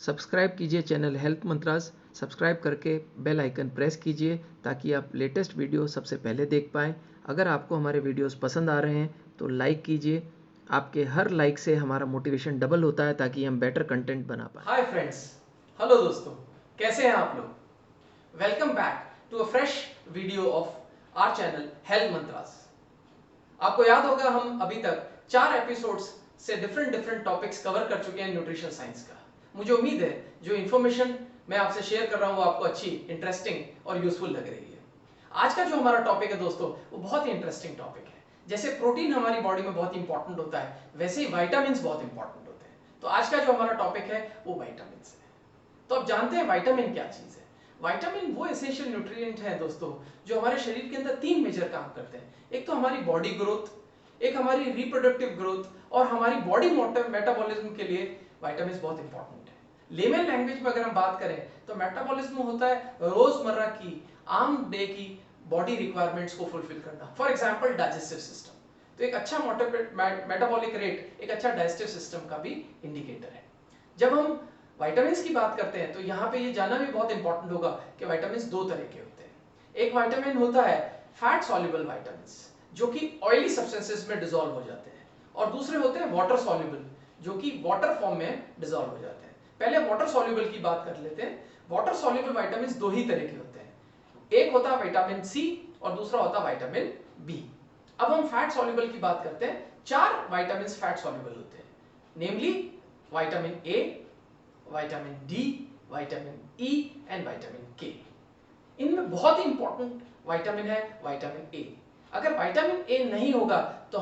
Subscribe कीजिए channel health mantras. Subscribe करके bell icon press कीजिए ताकि आप लेटेस्ट वीडियो सबसे पहले देख पाएँ। अगर आपको हमारे वीडियोस पसंद आ रहे हैं तो लाइक कीजिए। आपके हर लाइक से हमारा मोटिवेशन डबल होता है ताकि हम बेटर कंटेंट बना पाएँ। हाय फ्रेंड्स, हेलो दोस्तों, कैसे हैं आप लोग? Welcome back to a fresh video of our channel health mantras. आपको याद होगा हम अभी तक 4 एपिसोड्स से डिफरेंट टॉपिक्स कवर कर चुके हैं न्यूट्रिशन साइंस का। मुझे उम्मीद है जो इन्फॉर्मेशन मैं आपसे शेयर कर रहा हूं वो आपको अच्छी, इंटरेस्टिंग और यूजफुल लग रही है। आज का जो हमारा टॉपिक है दोस्तों, वो बहुत ही इंटरेस्टिंग टॉपिक है। जैसे प्रोटीन हमारी बॉडी में बहुत इंपॉर्टेंट होता है, वैसे ही विटामिन्स बहुत इंपॉर्टेंट होते हैं। तो आज का जो हमारा टॉपिक है वो विटामिन्स है। तो अब जानते हैं विटामिन क्या चीज है। विटामिन वो एसेंशियल न्यूट्रिएंट है दोस्तों, जो हमारे शरीर के अंदर 3 मेजर काम करते हैं। एक तो हमारी बॉडी ग्रोथ, एक हमारी रिप्रोडक्टिव ग्रोथ और हमारी बॉडी मेटाबॉलिज्म के लिए विटामिन बहुत इंपॉर्टेंट है। लेमन लैंग्वेज में अगर हम बात करें तो मेटाबॉलिज्म होता है रोजमर्रा की, आम डे की बॉडी रिक्वायरमेंट्स को फुलफिल करना। फॉर एग्जांपल डाइजेस्टिव सिस्टम, तो एक अच्छा मेटाबॉलिक रेट एक अच्छा डाइजेस्टिव सिस्टम का भी इंडिकेटर है। जब हम विटामिन्स की बात करते हैं तो यहाँ पे ये जानना भी बहुत इंपॉर्टेंट होगा कि विटामिन्स 2 तरह के होते हैं। एक विटामिन होता है फैट सॉल्युबल विटामिन्स, जो कि ऑयली सब्सटेंसेस में डिसॉल्व हो जाते हैं, और दूसरे होते हैं वाटर सॉल्युबल, जो कि वाटर फॉर्म में डिसॉल्व हो जाते हैं। पहले वाटर सॉल्युबल की बात कर लेते हैं। वाटर सॉल्युबल विटामिन्स 2 ही तरह के होते हैं, एक होता है विटामिन सी और दूसरा होता है विटामिन बी। अब हम फैट सॉल्युबल की बात करते हैं। 4 विटामिन्स फैट सॉल्युबल होते हैं, namely vitamin A, vitamin D, vitamin E and vitamin K. इनमें बहुत ही इंपॉर्टेंट विटामिन है विटामिन ए। अगर विटामिन ए नहीं होगा तो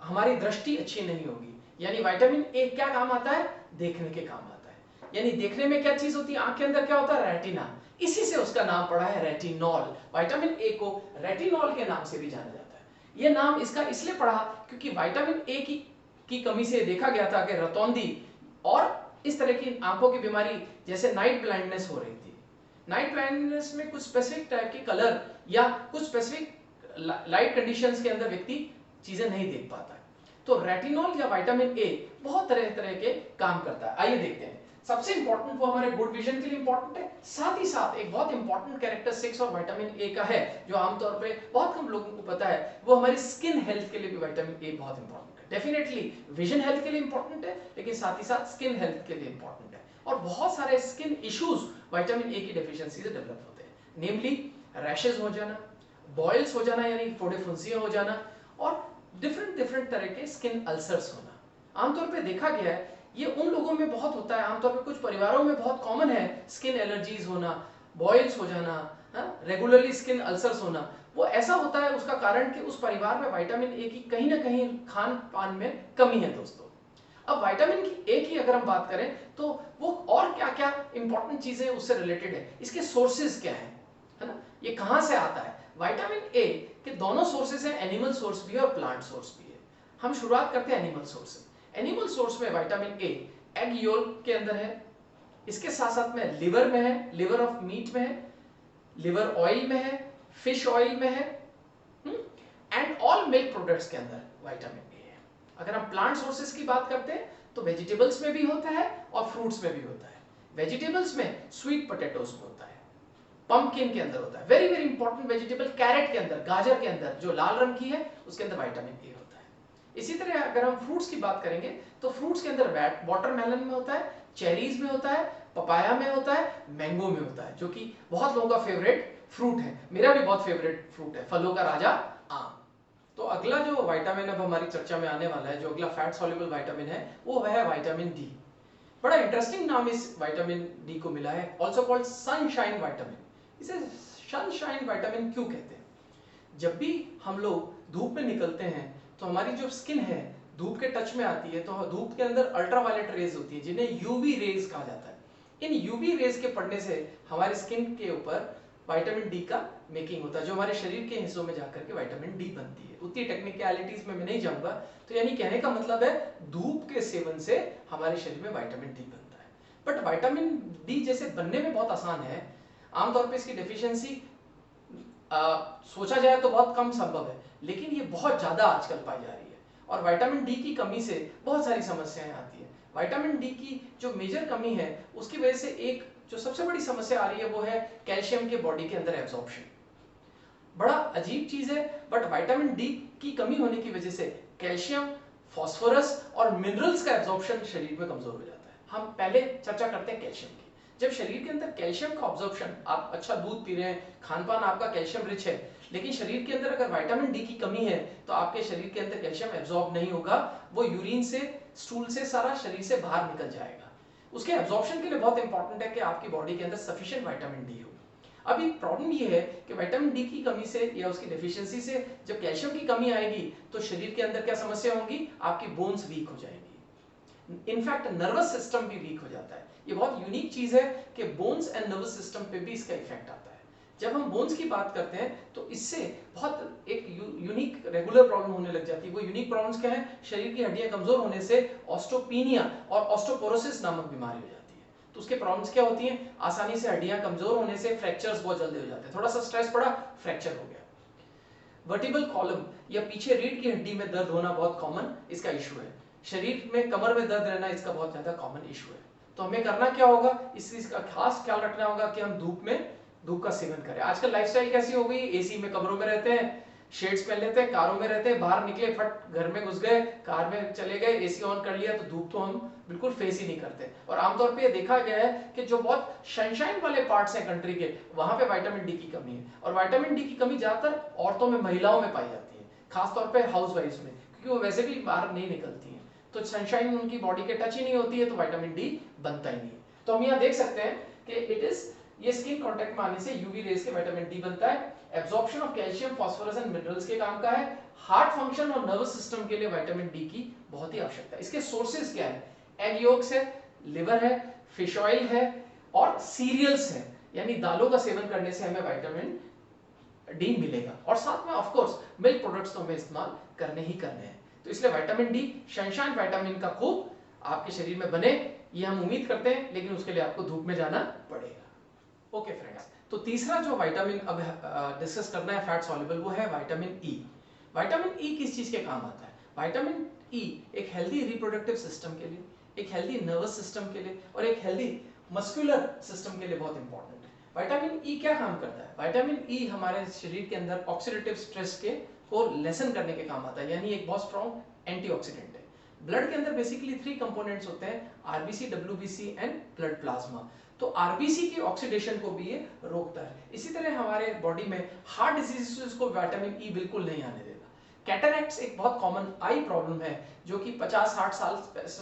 हमारी दृष्टि अच्छी नहीं होगी। यानी विटामिन ए क्या काम आता है? देखने के काम आता है। यानी देखने में क्या चीज होती है? आंख के अंदर क्या होता है? रेटिना। इसी से उसका नाम पड़ा है रेटिनॉल। विटामिन ए को रेटिनॉल के नाम से भी जाना जाता है। यह नाम इसका इसलिए पड़ा क्योंकि विटामिन ए की कमी से देखा गया था कि रतौंधी और इस तरह की आंखों की बीमारी जैसे नाइट ब्लाइंडनेस हो रही थी। नाइट ब्लाइंडनेस में कुछ स्पेसिफिक टाइप के कलर या कुछ स्पेसिफिक लाइट कंडीशंस के अंदर व्यक्ति चीजें नहीं देख पाता है। तो रेटिनॉल या विटामिन ए बहुत तरह तरह के काम करता है। आइए देखते हैं। सबसे इंपॉर्टेंट वो हमारे गुड विजन के लिए इंपॉर्टेंट है। साथ ही साथ एक बहुत इंपॉर्टेंट कैरेक्टरिस्टिक्स और विटामिन ए का है जो आमतौर पे बहुत कम लोगों को पता है, वो हमारी स्किन हेल्थ के लिए भी विटामिन ए बहुत इंपॉर्टेंट है। डेफिनेटली विजन हेल्थ के लिए इंपॉर्टेंट है, लेकिन साथ ही साथ स्किन हेल्थ के लिए इंपॉर्टेंट है। और बहुत सारे स्किन इश्यूज विटामिन ए की डेफिशिएंसी से डेवलप होते हैं, नेमली रैशेस हो जाना, बॉयल्स हो जाना यानी फोड़े फुंसियां हो जाना, और डिफरेंट तरह के स्किन अल्सर्स होना। आमतौर पे देखा गया है ये उन लोगों में बहुत होता है, आमतौर पे कुछ परिवारों में बहुत कॉमन है स्किन एलर्जीज होना, बॉयल्स हो जाना, रेगुलरली स्किन अल्सर्स होना। वो ऐसा होता है उसका कारण कि उस परिवार में विटामिन ए की कहीं ना कहीं खान पान में कमी है दोस्तों। अब विटामिन ए की अगर हम बात करें तो वो और क्या क्या इंपॉर्टेंट चीजें उससे रिलेटेड है, इसके सोर्सेज क्या है ना, ये कहां से आता है। विटामिन ए के दोनों सोर्सेज हैं, एनिमल सोर्स भी है और प्लांट सोर्स भी है। हम शुरुआत करते हैं एनिमल सोर्स से। एनिमल सोर्स में विटामिन ए एग योल्क के अंदर है, इसके साथ साथ में लिवर में है, लिवर ऑफ मीट में है, लिवर ऑयल में है, फिश ऑयल में है, एंड ऑल मिल्क प्रोडक्ट्स के अंदर विटामिन ए है। अगर हम प्लांट सोर्सेज की बात करते हैं तो वेजिटेबल्स में भी होता है और फ्रूट्स में भी होता है। वेजिटेबल्स में स्वीट पोटैटोज में होता है, पंपकिन के अंदर होता है, very very important vegetable, carrot के अंदर, गाजर के अंदर जो लाल रंग की है उसके अंदर विटामिन ए होता है। इसी तरह अगर हम फ्रूट्स की बात करेंगे तो फ्रूट्स के अंदर वाटरमेलन में होता है, चेरीज में होता है, पपाया में होता है, मैंगो में होता है, जो कि बहुत लोगों का फेवरेट फ्रूट है। मेरा भी बहुत फेवरेट फ्रूट है, फलों का राजा आम। तो अगला जो विटामिन अब हमारी चर्चा में आने वाला है, जो अगला फैट सॉल्युबल विटामिन है, वो है विटामिन डी। बड़ा इंटरेस्टिंग नाम इस विटामिन डी को मिला है, ऑल्सो कॉल्ड सनशाइन विटामिन। इसे सनशाइन विटामिन क्यों कहते हैं? जब भी हम लोग धूप में निकलते हैं तो हमारी जो स्किन है धूप के टच में आती है, तो धूप के अंदर अल्ट्रावायलेट रेज होती है जिन्हें यूवी रेज कहा जाता है। इन यूवी रेज के पड़ने से हमारी स्किन के ऊपर विटामिन डी का मेकिंग होता है, जो हमारे शरीर के हिस्सों में जाकर के विटामिन डी बनती है। उतनी टेक्निकलिटीज में मैं नहीं जाऊंगा। तो यानी कहने का मतलब है धूप के सेवन से हमारे शरीर में विटामिन डी बनता है। बट विटामिन डी जैसे बनने में बहुत आसान है, आमतौर पर इसकी डेफिशिएंसी सोचा जाए तो बहुत कम संभव है, लेकिन ये बहुत ज्यादा आजकल पाई जा रही है और विटामिन डी की कमी से बहुत सारी समस्याएं आती है। विटामिन डी की जो मेजर कमी है उसकी वजह से एक जो सबसे बड़ी समस्या आ रही है वो है कैल्शियम के बॉडी के अंदर एब्जॉर्प्शन। बड़ा अजीब चीज है, बट विटामिन डी की कमी होने की वजह से कैल्शियम, फास्फोरस और मिनरल्स का एब्जॉर्प्शन शरीर में कमजोर हो जाता है। हम पहले चर्चा करते हैं कैल्शियम की। जब शरीर के अंदर कैल्शियम का ऑब्जॉर्प्शन, आप अच्छा दूध पी रहे हैं, खान-पान आपका कैल्शियम रिच है, लेकिन शरीर के अंदर अगर विटामिन डी की कमी है तो आपके शरीर के अंदर कैल्शियम एब्जॉर्ब नहीं होगा, वो यूरिन से, स्टूल से सारा शरीर से बाहर निकल जाएगा। उसके एब्जॉर्प्शन के लिए बहुत इंपॉर्टेंट है कि आपकी बॉडी के अंदर सफिशिएंट विटामिन डी हो। अभी प्रॉब्लम ये है कि विटामिन डी की कमी से या उसकी डेफिशिएंसी से जब कैल्शियम की कमी आएगी तो शरीर के अंदर क्या समस्या होगी, आपकी बोन्स वीक हो जाएंगी, इनफैक्ट नर्वस सिस्टम भी वीक हो जाता है। ये बहुत यूनिक चीज है कि बोन्स एंड नर्वस सिस्टम पे भी इसका इफेक्ट आता है। जब हम बोन्स की बात करते हैं तो इससे बहुत एक यूनिक रेगुलर प्रॉब्लम होने लग जाती है। वो यूनिक प्रॉब्लम्स क्या है, शरीर की हड्डियां कमजोर होने से ऑस्टोपीनिया और ऑस्टोपोरोसिस नामक बीमारी हो जाती है। तो उसके प्रॉब्लम्स क्या होती हैं, आसानी से हड्डियां कमजोर होने से फ्रैक्चर्स बहुत जल्दी हो जाते हैं, थोड़ा सा स्ट्रेस पड़ा फ्रैक्चर हो गया। वर्टिबल कॉलम या पीछे रीढ़ की हड्डी में दर्द होना बहुत कॉमन इसका इशू है। शरीर में कमर में दर्द रहना इसका बहुत ज्यादा कॉमन इशू है। तो हमें करना क्या होगा, इस चीज का खास ख्याल रखना होगा कि हम धूप का सेवन करें। आजकल लाइफस्टाइल कैसी हो गई, एसी में कमरों में रहते हैं, शेड्स पहन लेते हैं, कारों में रहते हैं, बाहर निकले फट घर में घुस गए, कार में चले गए, एसी ऑन कर लिया, तो धूप तो हम बिल्कुल फेस ही नहीं करते। और आमतौर पे ये देखा गया है कि जो बहुत सनशाइन वाले पार्ट्स हैं कंट्री के, वहां पे विटामिन डी की कमी है। और विटामिन डी की कमी ज्यादातर औरतों में, महिलाओं में पाई जाती है, खासतौर पर हाउसवाइफ्स में, क्योंकि वो वैसे भी बाहर नहीं निकलती है, तो सनशाइन उनकी बॉडी के टच ही नहीं होती है, तो विटामिन डी बनता ही नहीं है। तो हम यहाँ देख सकते हैं कि इट इज, ये स्किन कांटेक्ट में आने से यूवी रेज के विटामिन डी बनता है। Absorption of calcium, phosphorus and minerals के काम का है। हार्ट फंक्शन और नर्वस सिस्टम के लिए विटामिन डी की बहुत ही आवश्यकता है। इसके सोर्सेज क्या है, एग योक्स है, लिवर है, फिश ऑयल है और सीरियल्स है, यानी दालों का सेवन करने से हमें विटामिन डी मिलेगा। और साथ में ऑफ कोर्स मिल्क प्रोडक्ट्स तो हमें इस्तेमाल करने ही करने हैं। तो इसलिए विटामिन डी, सनशाइन विटामिन का खूब आपके शरीर में बने, ये हम उम्मीद करते हैं, लेकिन उसके लिए आपको धूप में जाना पड़ेगा। ओके फ्रेंड्स, तो तीसरा जो विटामिन अब डिस्कस करना है फैट सॉल्युबल, वो है विटामिन ई। विटामिन ई किस चीज के काम आता है, विटामिन ई एक हेल्दी रिप्रोडक्टिव सिस्टम के लिए, एक हेल्दी नर्वस सिस्टम के लिए और एक हेल्दी मस्कुलर सिस्टम के लिए बहुत इंपॉर्टेंट है। विटामिन ई क्या काम करता है, विटामिन ई हमारे शरीर के अंदर ऑक्सीडेटिव स्ट्रेस के को लेसन करने के काम आता है, यानी एक बहुत स्ट्रॉन्ग एंटीऑक्सीडेंट है। ब्लड के अंदर बेसिकली 3 कंपोनेंट्स होते हैं, RBC, WBC and blood plasma. तो आरबीसी की ऑक्सीडेशन को भी ये रोकता है। इसी तरह हमारे बॉडी में हार्ट डिजीजेस को विटामिन ई बिल्कुल नहीं आने देगा। कैटरैक्ट्स एक बहुत कॉमन आई प्रॉब्लम है जो कि 50-60 साल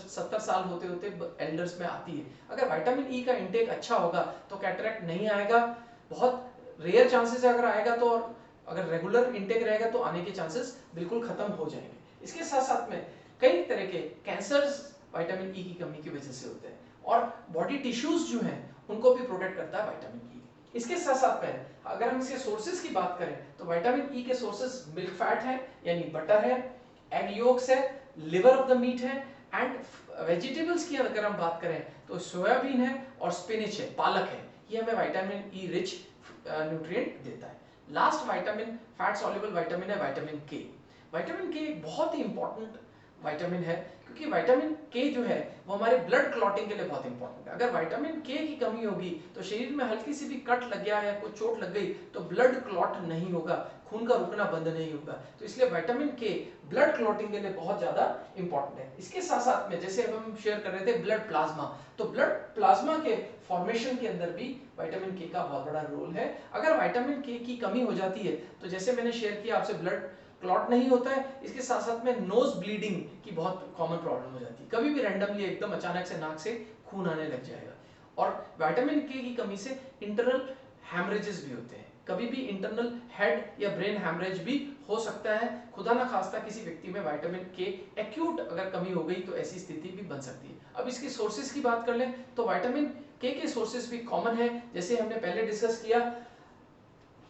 70 साल होते होते एल्डर्स में आती है। अगर विटामिन ई का इंटेक अच्छा होगा तो कैटरैक्ट नहीं आएगा, बहुत रेयर चांसेस है अगर आएगा तो, और अगर रेगुलर इंटेक रहेगा तो आने के चांसेस बिल्कुल खत्म हो जाएंगे। इसके साथ साथ में कई तरह के कैंसर्स विटामिन ई की कमी की वजह से होते हैं, और बॉडी टिश्यूज जो हैं उनको भी प्रोटेक्ट करता है विटामिन ई। इसके साथ साथ में अगर हम इसके सोर्सेज की बात करें तो विटामिन ई के सोर्सेज मिल्क फैट है, यानी बटर है, एग योक्स है, लिवर ऑफ द मीट है, एंड वेजिटेबल्स की अगर हम बात करें तो सोयाबीन है और स्पिनच है, पालक है। ये हमें विटामिन ई रिच न्यूट्रिएंट देता है। Last vitamin, fat soluble vitamin है विटामिन के। विटामिन के एक बहुत ही इंपॉर्टेंट विटामिन है, क्योंकि विटामिन के जो है वो हमारे ब्लड क्लॉटिंग के लिए बहुत इंपॉर्टेंट है। अगर विटामिन के की कमी होगी तो शरीर में हल्की सी भी कट लग गया या कोई चोट लग गई तो ब्लड क्लॉट नहीं होगा, खून का रुकना बंद नहीं होगा। तो इसलिए विटामिन के ब्लड क्लॉटिंग के लिए बहुत ज्यादा इंपॉर्टेंट है। इसके साथ साथ में जैसे अब हम शेयर कर रहे थे ब्लड प्लाज्मा, तो ब्लड प्लाज्मा के फॉर्मेशन के अंदर भी विटामिन के का बहुत बड़ा रोल है। अगर विटामिन के की कमी हो जाती है तो जैसे मैंने शेयर किया आपसे, ब्लड क्लॉट नहीं होता है, इसके साथ साथ में नोज ब्लीडिंग की बहुत कॉमन प्रॉब्लम हो जाती है। कभी भी रैंडमली एकदम अचानक से नाक से खून आने लग जाएगा। और विटामिन के की कमी से इंटरनल हैमरेजेस भी होते हैं, कभी भी इंटरनल हेड या ब्रेन हैमरेज भी हो सकता है। खुदा ना खास्ता किसी व्यक्ति में विटामिन के एक्यूट अगर कमी हो गई तो ऐसी स्थिति भी बन सकती है। अब इसके सोर्सेज की बात कर लें तो विटामिन के सोर्सेज भी कॉमन है, जैसे हमने पहले डिस्कस किया,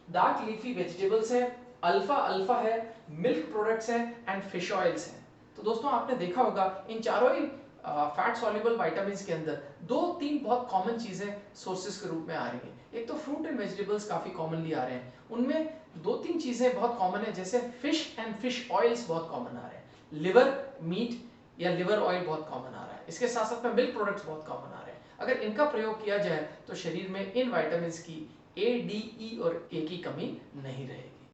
डार्क लीफी वेजिटेबल्स है, अल्फा अल्फा है, मिल्क प्रोडक्ट्स हैं एंड फिश ऑयल्स हैं। तो दोस्तों आपने देखा होगा इन चारों ही फैट सॉल्युबल विटामिन्स के अंदर 2-3 बहुत कॉमन चीजें सोर्सेज के रूप में आ रही हैं। एक तो फ्रूट एंड वेजिटेबल्स काफी कॉमनली आ रहे हैं, उनमें 2-3 चीजें बहुत कॉमन है, जैसे फिश एंड फिश ऑयल्स बहुत कॉमन आ रहे हैं, लिवर मीट या लिवर ऑयल बहुत कॉमन आ रहा है। इसके साथ साथ में मिल्क प्रोडक्ट्स बहुत कॉमन आ रहे हैं। अगर इनका प्रयोग किया जाए तो शरीर में इन विटामिन्स की A, D, E और K की कमी नहीं रहेगी।